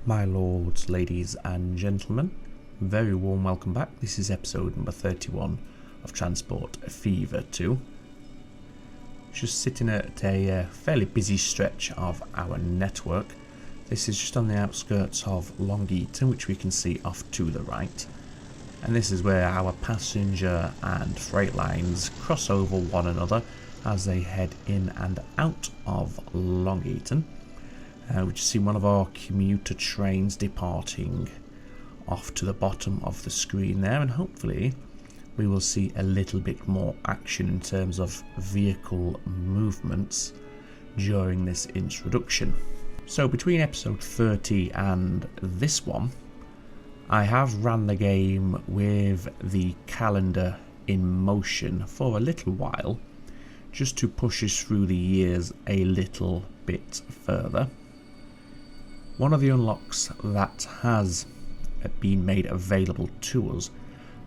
My lords, ladies and gentlemen, very warm welcome back. This is episode number 31 of Transport Fever 2. Just sitting at a fairly busy stretch of our network. This is just on the outskirts of Long Eaton, which we can see off to the right. And this is where our passenger and freight lines cross over one another as they head in and out of Long Eaton. We just see one of our commuter trains departing off to the bottom of the screen there, and hopefully we will see a little bit more action in terms of vehicle movements during this introduction. So between episode 30 and this one, I have ran the game with the calendar in motion for a little while, just to push us through the years a little bit further. One of the unlocks that has been made available to us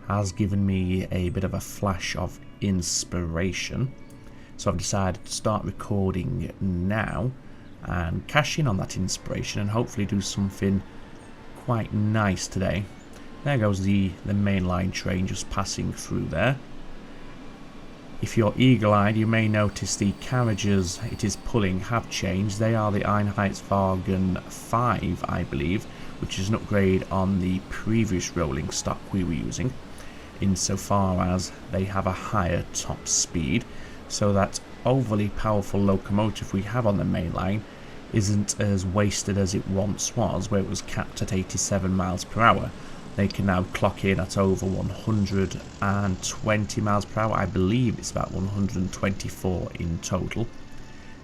has given me a bit of a flash of inspiration, so I've decided to start recording now and cash in on that inspiration and hopefully do something quite nice today. There goes the mainline train just passing through there. If you're eagle-eyed, you may notice the carriages it is pulling have changed. They are the Einheitswagen 5, I believe, which is an upgrade on the previous rolling stock we were using, insofar as they have a higher top speed, so that overly powerful locomotive we have on the main line isn't as wasted as it once was, where it was capped at 87 miles per hour. They can now clock in at over 120 miles per hour. I believe it's about 124 in total.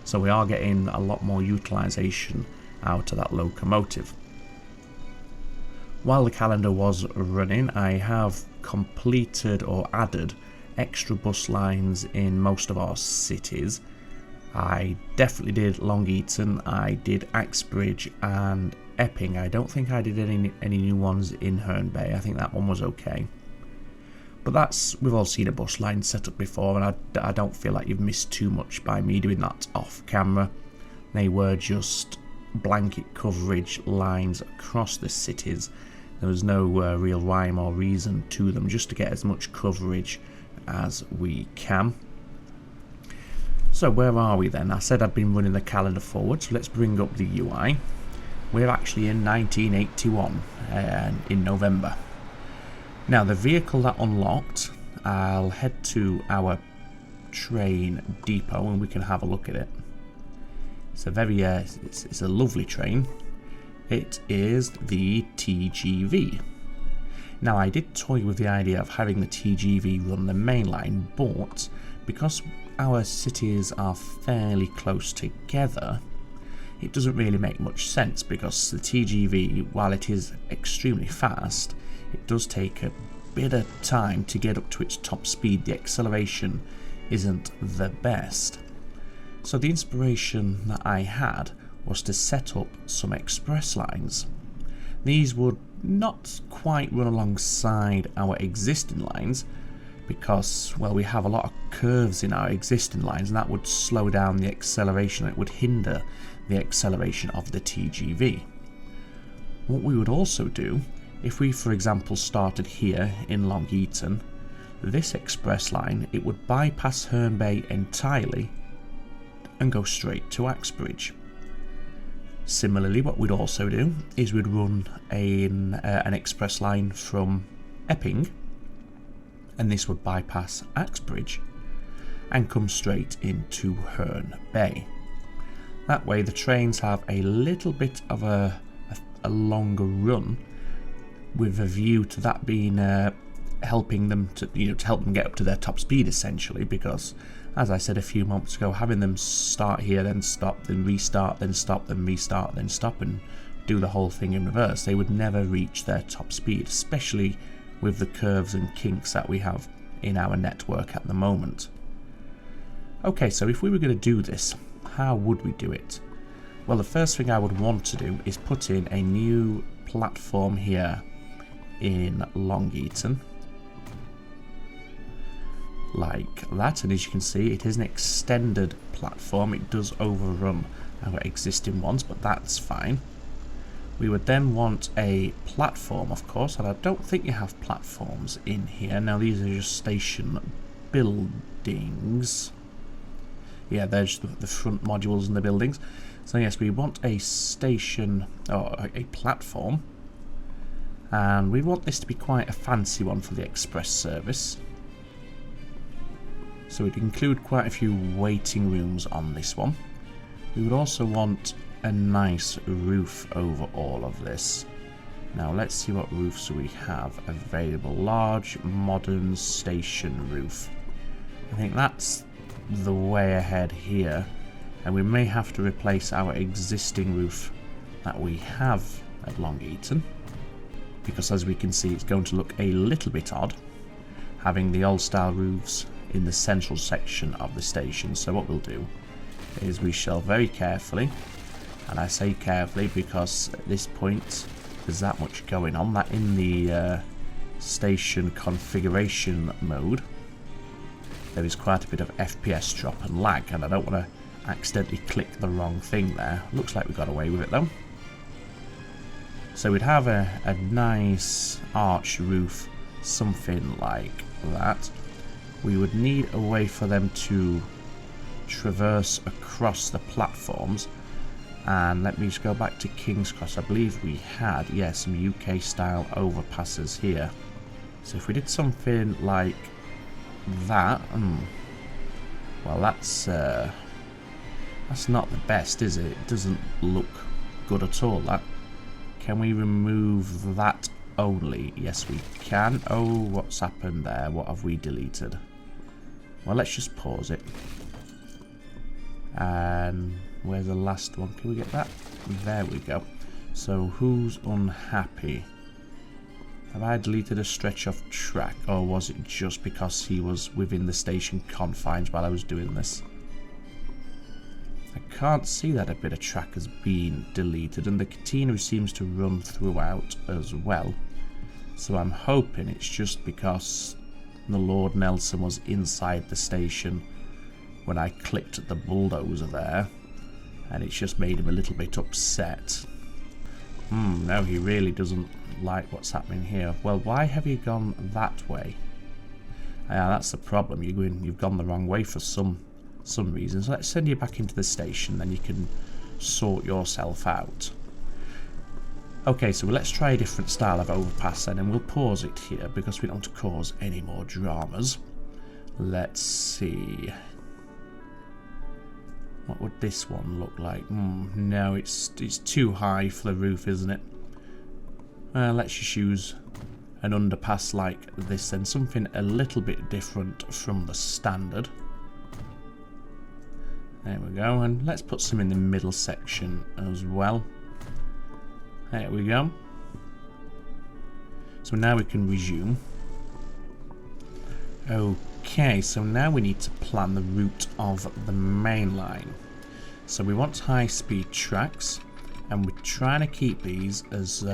So we are getting a lot more utilization out of that locomotive. While the calendar was running, I have completed or added extra bus lines in most of our cities. I definitely did Long Eaton, I did Axbridge and Epping. I don't think I did any new ones in Herne Bay. I think that one was okay. But we've all seen a bus line set up before, and I don't feel like you've missed too much by me doing that off camera. They were just blanket coverage lines across the cities. There was no real rhyme or reason to them, just to get as much coverage as we can. So where are we then? I said I'd been running the calendar forward, so let's bring up the UI. We're actually in 1981 in November. Now the vehicle that unlocked, I'll head to our train depot and we can have a look at it. It's a very it's a lovely train. It is the TGV. Now I did toy with the idea of having the TGV run the main line, but because our cities are fairly close together, it doesn't really make much sense, because the TGV, while it is extremely fast, it does take a bit of time to get up to its top speed. The acceleration isn't the best. So the inspiration that I had was to set up some express lines. These would not quite run alongside our existing lines, because, well, we have a lot of curves in our existing lines, and that would slow down the acceleration. It would hinder the acceleration of the TGV. What we would also do, if we for example started here in Long Eaton, this express line, it would bypass Herne Bay entirely and go straight to Axbridge. Similarly, what we'd also do is we'd run an express line from Epping, and this would bypass Axbridge and come straight into Herne Bay. That way the trains have a little bit of a longer run, with a view to that being helping them to help them get up to their top speed, essentially, because as I said a few moments ago, having them start here, then stop, then restart, then stop, then restart, then stop, and do the whole thing in reverse, they would never reach their top speed, especially with the curves and kinks that we have in our network at the moment. Okay, so if we were going to do this, how would we do it? Well, the first thing I would want to do is put in a new platform here in Long Eaton, like that, and as you can see, it is an extended platform. It does overrun our existing ones, but that's fine. We would then want a platform, of course, and I don't think you have platforms in here. Now these are just station buildings. Yeah, they're just the front modules in the buildings. So yes, we want a station, or a platform. And we want this to be quite a fancy one for the express service. So we'd include quite a few waiting rooms on this one. We would also want a nice roof over all of this. Now let's see what roofs we have available. Large modern station roof. I think that's the way ahead here, and we may have to replace our existing roof that we have at Long Eaton, because as we can see it's going to look a little bit odd having the old style roofs in the central section of the station. So what we'll do is we shall very carefully, and I say carefully because at this point there's that much going on, that in the station configuration mode there is quite a bit of FPS drop and lag, and I don't want to accidentally click the wrong thing there. Looks like we got away with it though. So we'd have a nice arch roof, something like that. We would need a way for them to traverse across the platforms, and let me just go back to King's Cross. I believe we had, some UK style overpasses here. So if we did something like that, well that's not the best, is it? It doesn't look good at all, that. Can we remove that only? Yes we can. Oh, what's happened there? What have we deleted? Well, let's just pause it. And where's the last one? Can we get that? There we go. So who's unhappy? Have I deleted a stretch of track, or was it just because he was within the station confines while I was doing this? I can't see that a bit of track has been deleted, and the catenary seems to run throughout as well. So I'm hoping it's just because the Lord Nelson was inside the station when I clicked the bulldozer there, and it's just made him a little bit upset. No, he really doesn't like what's happening here. Well, why have you gone that way? That's the problem. You've gone the wrong way for some reason. So let's send you back into the station, then you can sort yourself out. Okay, so let's try a different style of overpass then, and we'll pause it here because we don't want to cause any more dramas. Let's see. What would this one look like? No, it's too high for the roof, isn't it? Let's just use an underpass like this then, something a little bit different from the standard. There we go, and let's put some in the middle section as well. There we go. So now we can resume. Okay, so now we need to plan the route of the main line. So we want high-speed tracks, and we're trying to keep these as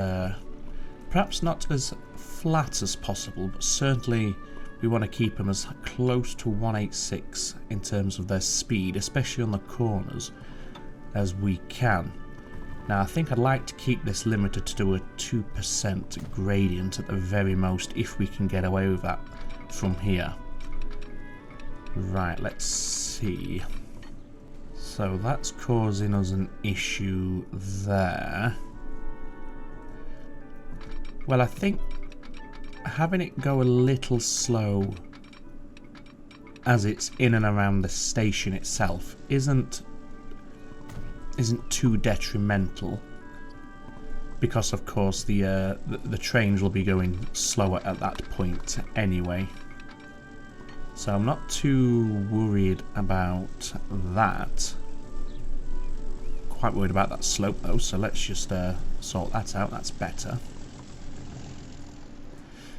perhaps not as flat as possible, but certainly we want to keep them as close to 186 in terms of their speed, especially on the corners, as we can. Now I think I'd like to keep this limited to a 2% gradient at the very most, if we can get away with that from here. Right, let's see. So that's causing us an issue there. Well, I think having it go a little slow as it's in and around the station itself isn't too detrimental, because of course the trains will be going slower at that point anyway. So I'm not too worried about that. Quite worried about that slope though, so let's just sort that out. That's better.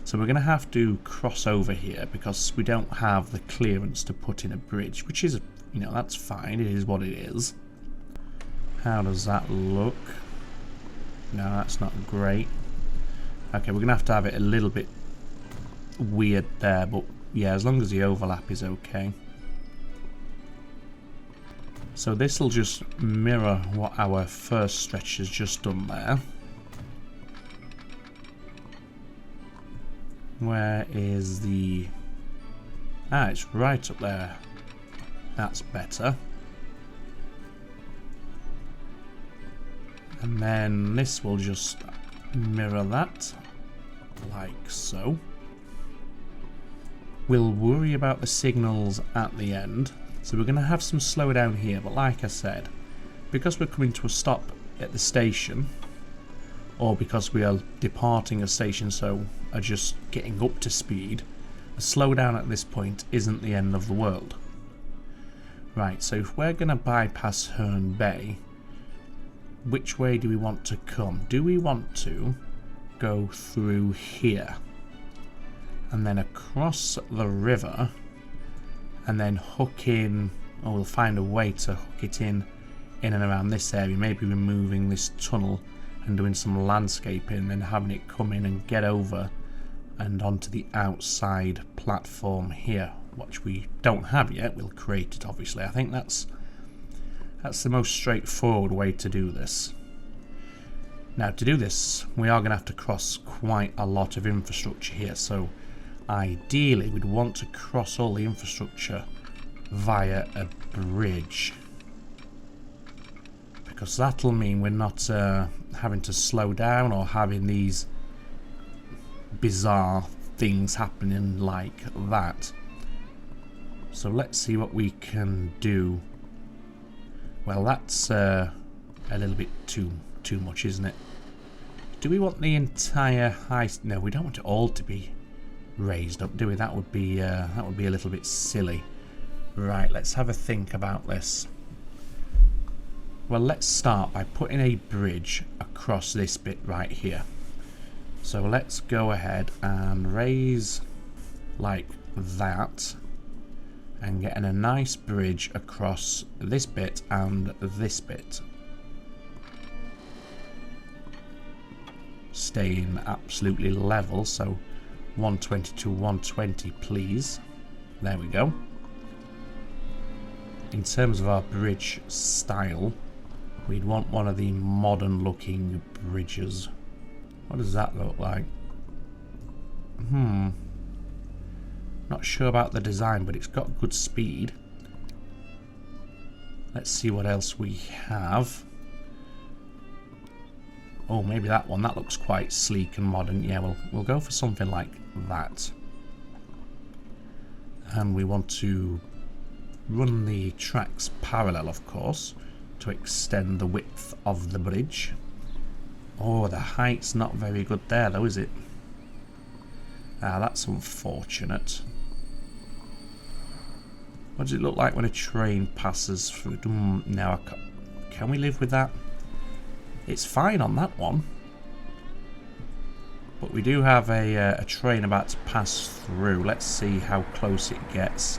So we're going to have to cross over here because we don't have the clearance to put in a bridge, which is, that's fine. It is what it is. How does that look? No, that's not great. Okay, we're going to have it a little bit weird there, but yeah, as long as the overlap is okay. So this will just mirror what our first stretch has just done there. Where is the... Ah, it's right up there. That's better. And then this will just mirror that, like so. We'll worry about the signals at the end. So we're going to have some slowdown here, but like I said, because we're coming to a stop at the station, or because we are departing a station so are just getting up to speed, a slowdown at this point isn't the end of the world. Right, so if we're going to bypass Herne Bay, which way do we want to come? Do we want to go through here and then across the river and then hook in, or we'll find a way to hook it in and around this area, maybe removing this tunnel and doing some landscaping and then having it come in and get over and onto the outside platform here, which we don't have yet. We'll create it, obviously. I think that's the most straightforward way to do this. Now, to do this, we are going to have to cross quite a lot of infrastructure here, so ideally we'd want to cross all the infrastructure via a bridge, because that'll mean we're not having to slow down or having these bizarre things happening like that. So let's see what we can do. Well, that's a little bit too much, isn't it? Do we want the entire high... No, we don't want it all to be raised up, do we? That would be a little bit silly. Right, let's have a think about this. Well, let's start by putting a bridge across this bit right here. So let's go ahead and raise like that and getting a nice bridge across this bit and this bit. Staying absolutely level, so 120 to 120 please. There we go. In terms of our bridge style, we'd want one of the modern looking bridges. What does that look like? Not sure about the design, but it's got good speed. Let's see what else we have. Oh, maybe that one. That looks quite sleek and modern. Yeah, we'll go for something like that. And we want to run the tracks parallel, of course, to extend the width of the bridge. Oh, the height's not very good there, though, is it? Ah, that's unfortunate. What does it look like when a train passes through? No, can we live with that? It's fine on that one. But we do have a train about to pass through. Let's see how close it gets.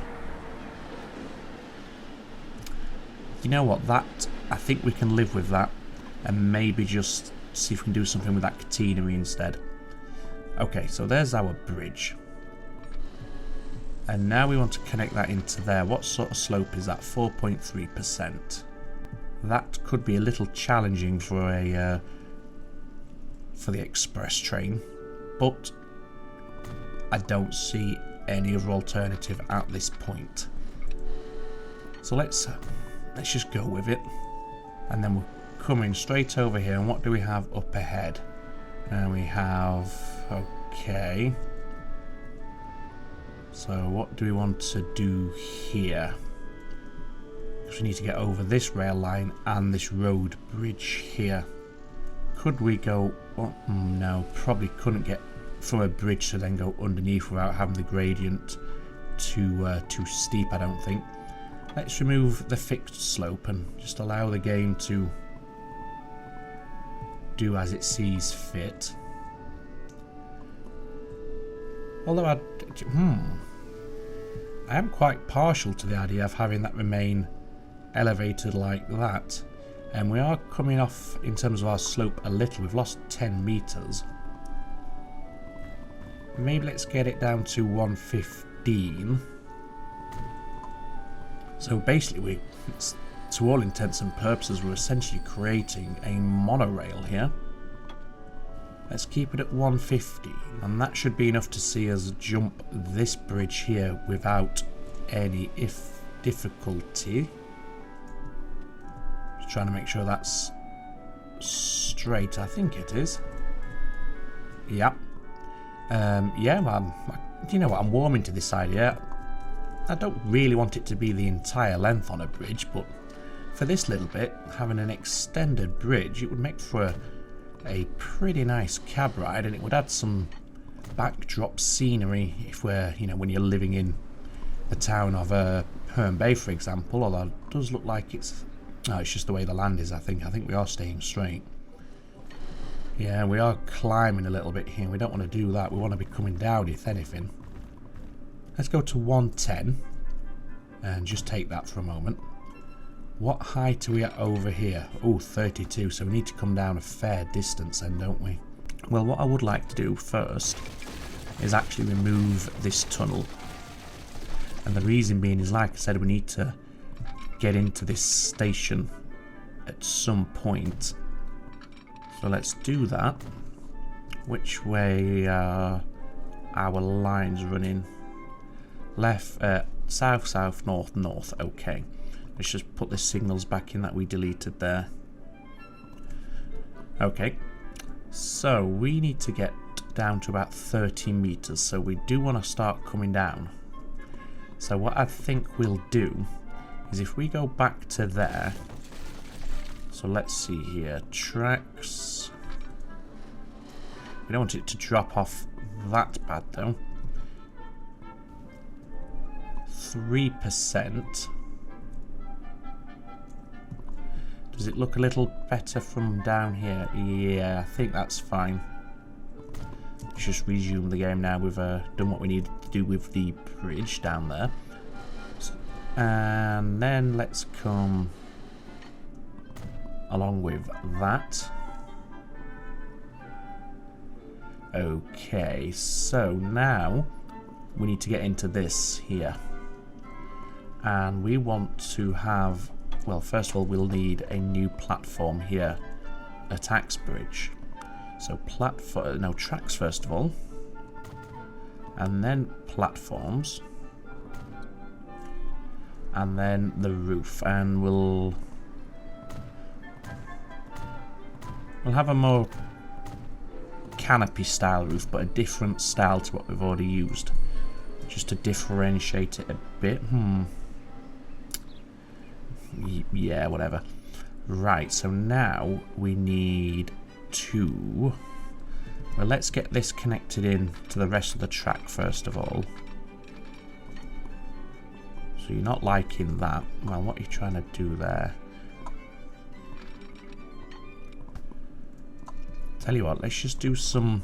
You know what? That, I think we can live with that. And maybe just see if we can do something with that catenary instead. Okay, so there's our bridge. And now we want to connect that into there. What sort of slope is that? 4.3%. That could be a little challenging for the express train, but I don't see any other alternative at this point. So let's just go with it, and then we're coming straight over here. And what do we have up ahead? And we have, okay. So what do we want to do here? Because we need to get over this rail line and this road bridge here. Could we go... Oh, no, probably couldn't get from a bridge to then go underneath without having the gradient too steep, I don't think. Let's remove the fixed slope and just allow the game to do as it sees fit. Although I am quite partial to the idea of having that remain elevated like that. And we are coming off in terms of our slope a little. We've lost 10 meters. Maybe let's get it down to 115. So basically, to all intents and purposes, we're essentially creating a monorail here. Let's keep it at 150, and that should be enough to see us jump this bridge here without any difficulty. Just trying to make sure that's straight. I think it is. Yep. Yeah, well, you know what? I'm warming to this idea. I don't really want it to be the entire length on a bridge, but for this little bit, having an extended bridge, it would make for a pretty nice cab ride, and it would add some backdrop scenery if we're, you know, when you're living in the town of Herne Bay, for example. Although it does look like it's just the way the land is. I think we are staying straight. Yeah, we are climbing a little bit here. We don't want to do that. We want to be coming down, if anything. Let's go to 110 and just take that for a moment. What height are we at over here? Oh, 32, so we need to come down a fair distance then, don't we? Well, what I would like to do first is actually remove this tunnel. And the reason being is, like I said, we need to get into this station at some point. So let's do that. Which way are our lines running? Left, south, south, north, north. Okay. Let's just put the signals back in that we deleted there. Okay. So we need to get down to about 30 meters. So we do want to start coming down. So what I think we'll do is if we go back to there. So let's see here. Tracks. We don't want it to drop off that bad though. 3%. Does it look a little better from down here? Yeah, I think that's fine. Let's just resume the game now. We've done what we need to do with the bridge down there. And then let's come along with that. Okay, so now we need to get into this here. And we want to have... Well, first of all, we'll need a new platform here at Axbridge. So tracks first of all, and then platforms, and then the roof, and we'll have a more canopy style roof, but a different style to what we've already used, just to differentiate it a bit. Yeah, whatever. Right, so now we need to... Well, let's get this connected in to the rest of the track first of all. So you're not liking that. Well, what are you trying to do there? Tell you what, let's just do some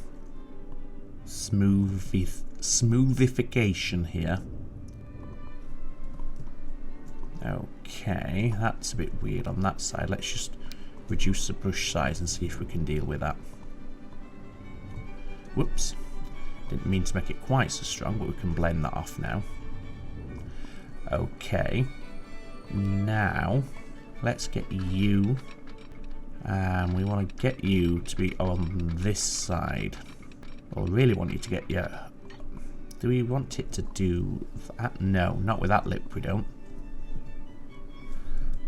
smoothification here. Okay, that's a bit weird on that side. Let's just reduce the brush size and see if we can deal with that. Whoops. Didn't mean to make it quite so strong, but we can blend that off now. Okay. Now, let's get you. And we want to get you to be on this side. Well, we really want you to get you. Do we want it to do that? No, not with that lip we don't.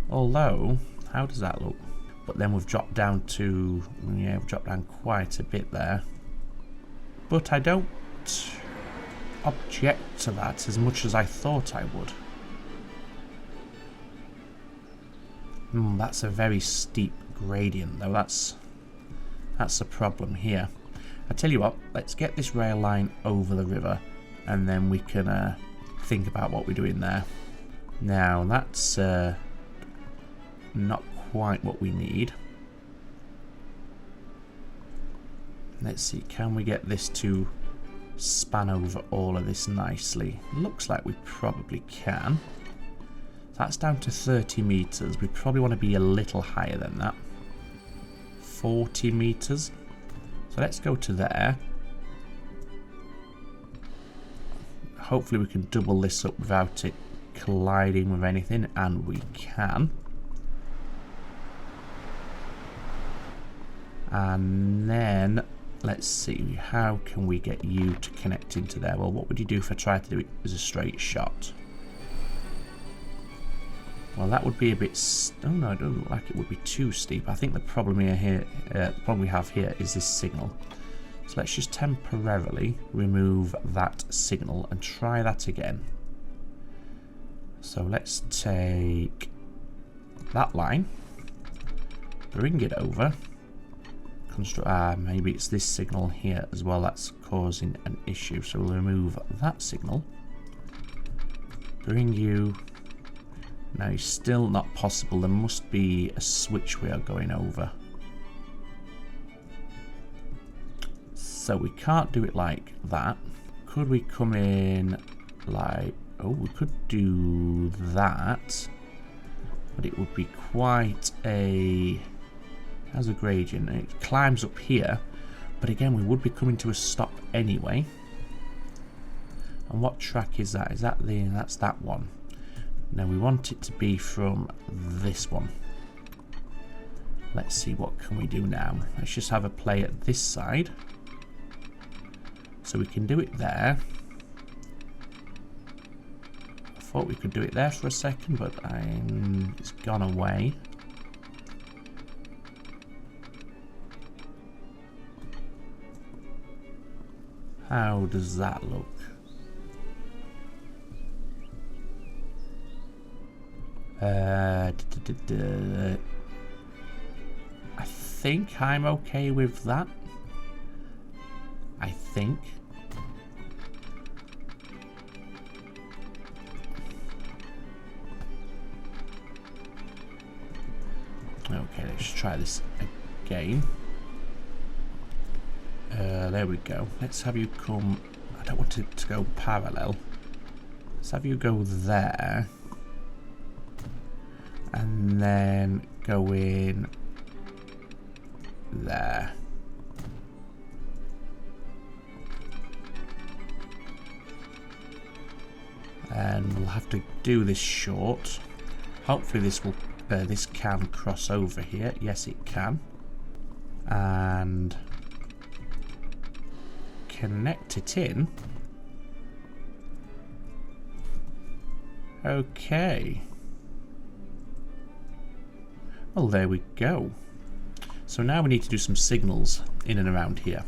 Although, how does that look? But then we've dropped down to, yeah, we've dropped down quite a bit there. But I don't object to that as much as I thought I would. That's a very steep gradient though. That's the problem here. I tell you what, let's get this rail line over the river and then we can think about what we're doing there. Now that's not quite what we need. Let's see, can we get this to span over all of this nicely? Looks like we probably can. That's down to 30 meters. We probably want to be a little higher than that. 40 meters. So let's go to there. Hopefully we can double this up without it colliding with anything, and we can. And then let's see, how can we get you to connect into there? Well, what would you do if I tried to do it as a straight shot? Well, that would be a bit... oh no, it doesn't look like it would be too steep. I think the problem we have here is this signal. So let's just temporarily remove that signal and try that again. So let's take that line, bring it over. Maybe it's this signal here as well that's causing an issue. So we'll remove that signal. Bring you... No, it's still not possible. There must be a switch we are going over. So we can't do it like that. Could we come in like... oh, we could do that. But it would be quite a... How's a gradient? It climbs up here. But again, we would be coming to a stop anyway. And what track is that? Is that the... that's that one. Now we want it to be from this one. Let's see, what can we do now? Let's just have a play at this side. So we can do it there. I thought we could do it there for a second, but it's gone away. How does that look? I think I'm okay with that. I think. Okay, let's try this again. There we go. Let's have you come... I don't want it to go parallel. Let's have you go there. And then go in there. And we'll have to do this short. Hopefully this can cross over here. Yes, it can. And connect it in. Okay. Well, there we go. So now we need to do some signals in and around here.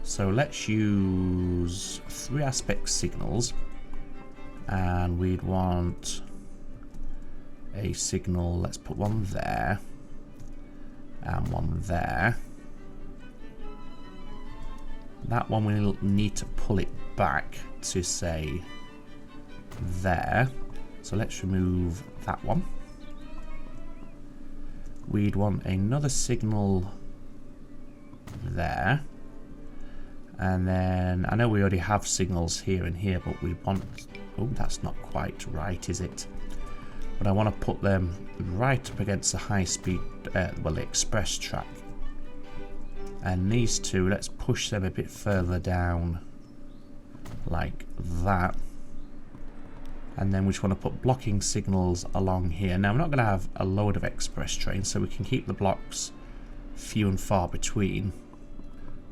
So let's use 3 aspect signals, and we'd want a signal. Let's put one there and one there. That one we'll need to pull it back to say there. So let's remove that one. We'd want another signal there. And then, I know we already have signals here and here, but we want... oh, that's not quite right, is it? But I want to put them right up against the high-speed, well, the express track. And these two, let's push them a bit further down, like that. And then we just want to put blocking signals along here. Now, we're not going to have a load of express trains, so we can keep the blocks few and far between.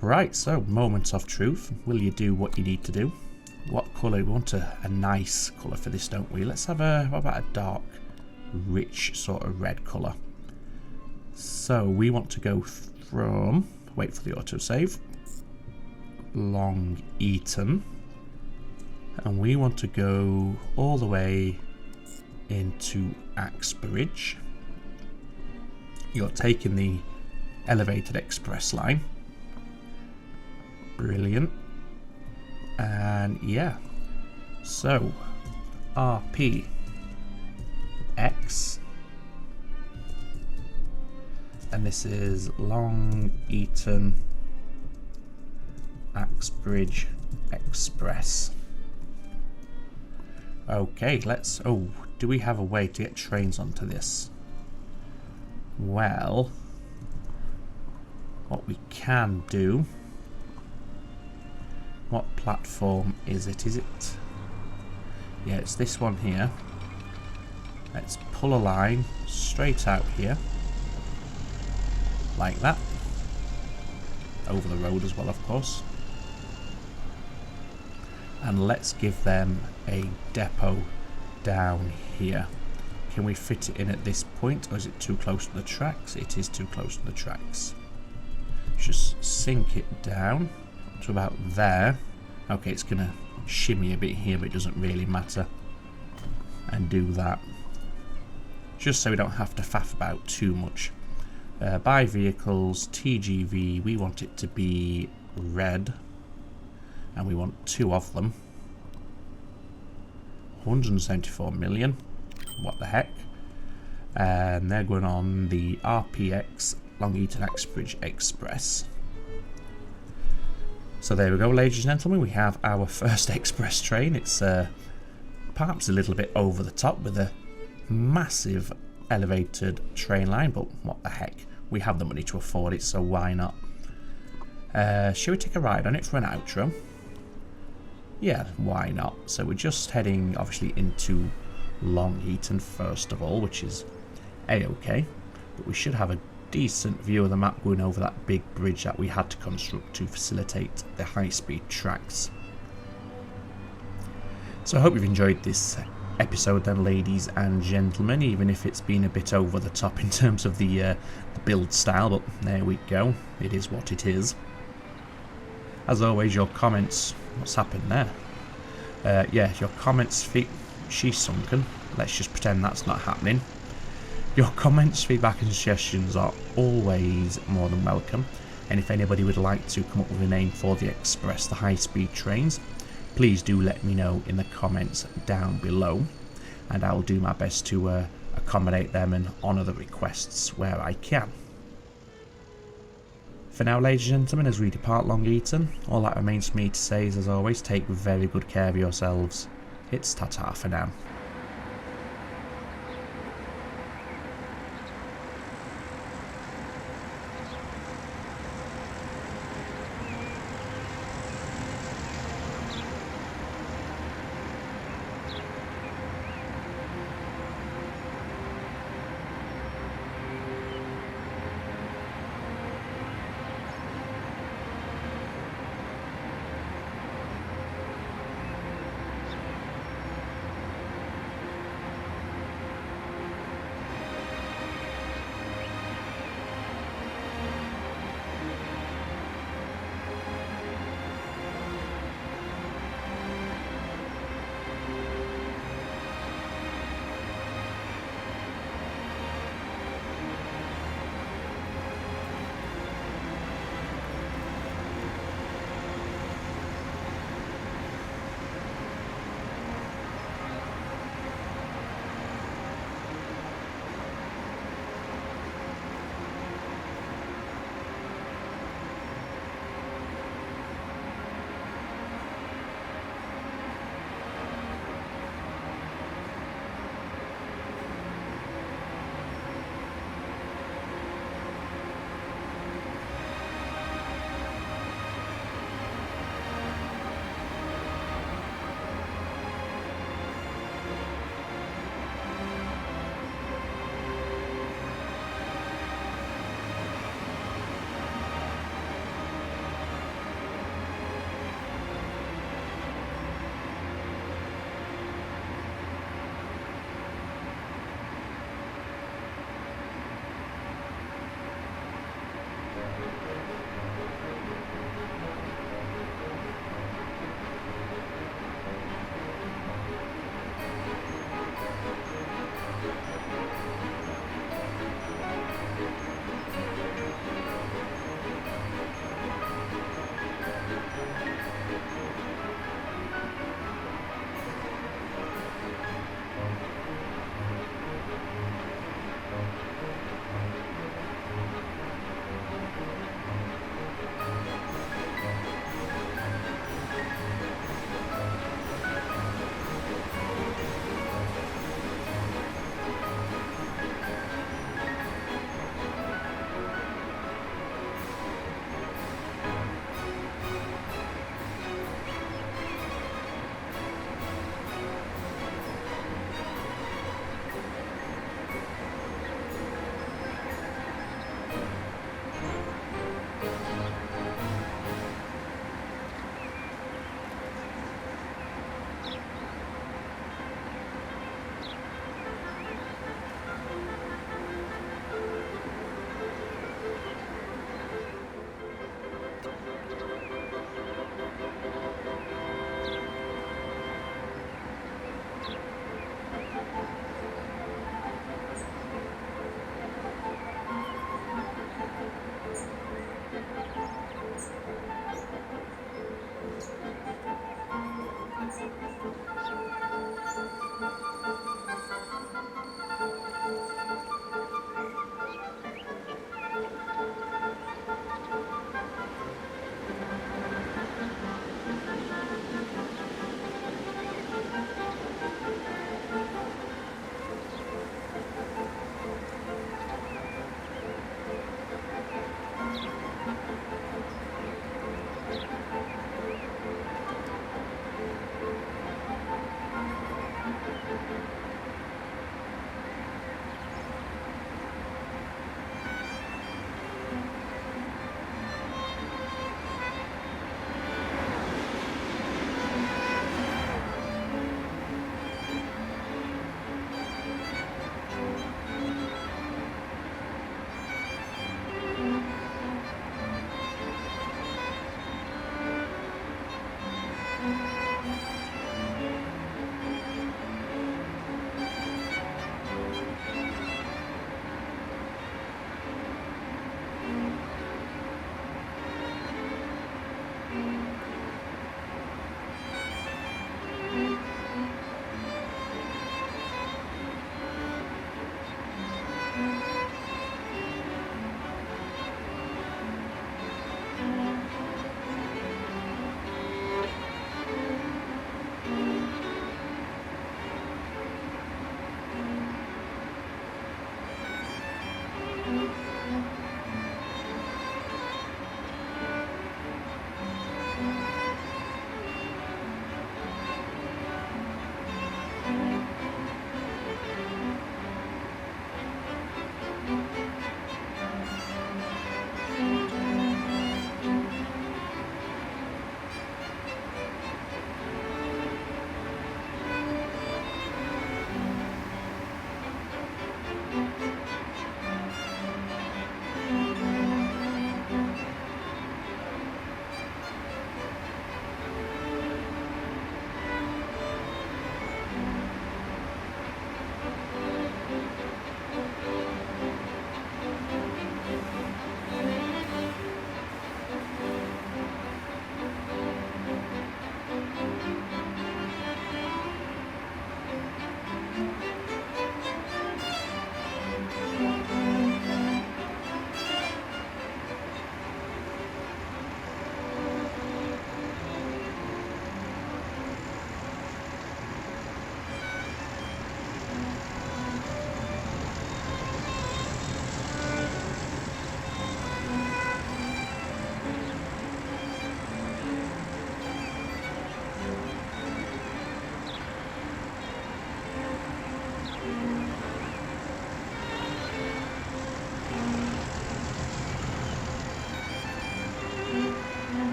Right, so moment of truth. Will you do what you need to do? What colour? We want a nice colour for this, don't we? Let's have a, what about a dark, rich sort of red colour? So we want to go from, wait for the autosave, Long Eaton. And we want to go all the way into Axbridge. You're taking the elevated express line. Brilliant. And yeah. So, RPX. And this is Long Eaton Axbridge Express. Okay, let's... oh, do we have a way to get trains onto this? Well, what we can do... what platform is it? Is it... yeah, it's this one here. Let's pull a line straight out here. Like that. over the road as well, of course. And let's give them a depot down here. Can we fit it in at this point, or is it too close to the tracks? It is too close to the tracks. Just sink it down to about there. Okay, it's going to shimmy a bit here, but it doesn't really matter. And do that. Just so we don't have to faff about too much. Buy vehicles, TGV, we want it to be red. And we want 2 of them. 174 million. What the heck? And they're going on the RPX Long Eaton Axbridge Express. So there we go, ladies and gentlemen. We have our first express train. It's perhaps a little bit over the top with a massive elevated train line, but what the heck? We have the money to afford it, so why not? Should we take a ride on it for an outro? Yeah, why not? So we're just heading obviously into Long Eaton first of all, which is a-okay, but we should have a decent view of the map going over that big bridge that we had to construct to facilitate the high-speed tracks. So I hope you've enjoyed this episode then, ladies and gentlemen, even if it's been a bit over the top in terms of the build style, but there we go, it is what it is. As always, your comments, what's happened there? Yeah, your comments, she's sunken, let's just pretend that's not happening. Your comments, feedback and suggestions are always more than welcome, and if anybody would like to come up with a name for the Express, the high-speed trains, please do let me know in the comments down below, and I'll do my best to accommodate them and honour the requests where I can. For now, ladies and gentlemen, as we depart Long Eaton, all that remains for me to say is, as always, take very good care of yourselves. It's ta-ta for now.